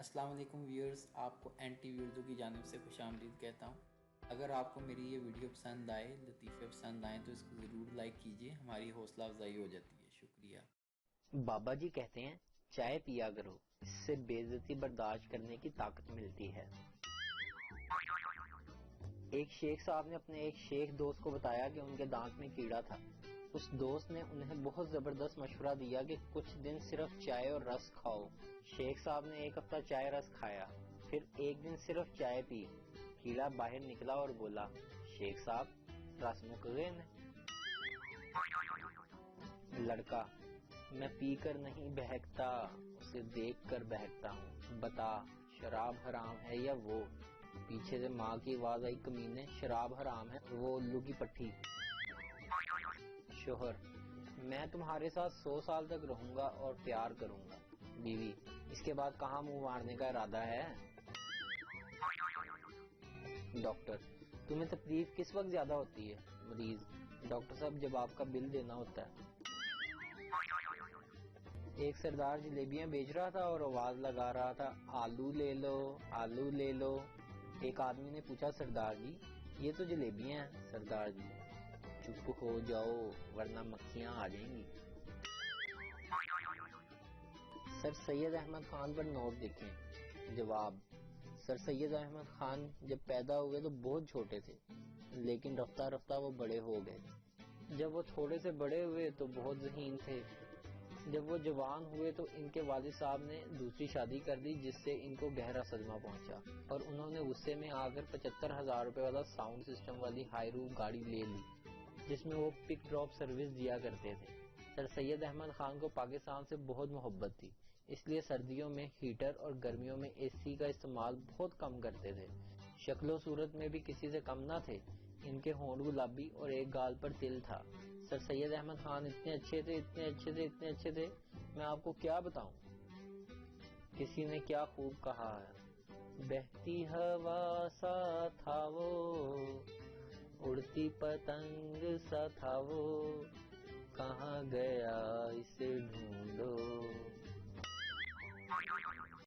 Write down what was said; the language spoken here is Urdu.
السلام علیکم ویورز، آپ کو این ٹی وی اردو کی جانب سے خوش آمدید کہتا ہوں۔ اگر آپ کو میری یہ ویڈیو پسند آئے، لطیفے پسند آئیں تو اس کو ضرور لائک کیجئے، ہماری حوصلہ افزائی ہو جاتی ہے۔ شکریہ۔ بابا جی کہتے ہیں چائے پیا کرو، اس سے بے عزتی برداشت کرنے کی طاقت ملتی ہے۔ ایک شیخ صاحب نے اپنے ایک شیخ دوست کو بتایا کہ ان کے دانت میں کیڑا تھا۔ اس دوست نے انہیں بہت زبردست مشورہ دیا کہ کچھ دن صرف چائے اور رس کھاؤ۔ شیخ صاحب نے ایک ہفتہ چائے رس کھایا، پھر ایک دن صرف چائے پی۔ کیڑا باہر نکلا اور بولا، شیخ صاحب رس مک گئے نے۔ لڑکا، میں پی کر نہیں بہکتا، اسے دیکھ کر بہکتا ہوں، بتا شراب حرام ہے یا وہ؟ پیچھے سے ماں کی آواز آئی، کمینے شراب حرام ہے، وہ الو کی پٹھی۔ شوہر، میں تمہارے ساتھ 100 سال تک رہوں گا اور پیار کروں گا۔ بیوی، اس کے بعد کہاں منہ مارنے کا ارادہ ہے؟ ڈاکٹر، تمہیں تکلیف کس وقت زیادہ ہوتی ہے؟ مریض، ڈاکٹر صاحب جب آپ کا بل دینا ہوتا ہے۔ ایک سردار جلیبیاں بیچ رہا تھا اور آواز لگا رہا تھا، آلو لے لو، آلو لے لو۔ ایک آدمی نے پوچھا، سردار جی یہ تو جلیبیاں ہیں۔ سردار جی، چپ ہو جاؤ ورنہ مکھیاں آ جائیں گی۔ سر سید احمد خان پر نوٹ دیکھیں۔ جواب، سر سید احمد خان جب پیدا ہوئے تو بہت چھوٹے تھے، لیکن رفتہ رفتہ وہ بڑے ہو گئے۔ جب وہ تھوڑے سے بڑے ہوئے تو بہت ذہین تھے۔ جب وہ جوان ہوئے تو ان کے والد صاحب نے دوسری شادی کر دی، جس سے ان کو گہرا صدمہ پہنچا اور انہوں نے غصے میں آ کر 75,000 روپے والا ساؤنڈ سسٹم والی ہائی روف گاڑی لے لی، جس میں وہ پک ڈراپ سروس دیا کرتے تھے۔ سر سید احمد خان کو پاکستان سے بہت محبت تھی، اس لیے سردیوں میں ہیٹر اور گرمیوں میں اے سی کا استعمال بہت کم کرتے تھے۔ شکل و صورت میں بھی کسی سے کم نہ تھے، ان کے ہونٹ گلابی اور ایک گال پر تل تھا۔ سر سید احمد خان اتنے اچھے تھے، اتنے اچھے تھے، اتنے اچھے تھے، میں آپ کو کیا بتاؤں۔ کسی نے کیا خوب کہا ہے، بہتی ہوا سا تھا وہ، اڑتی پتنگ سا تھا وہ، کہاں گیا اسے ڈھونڈو۔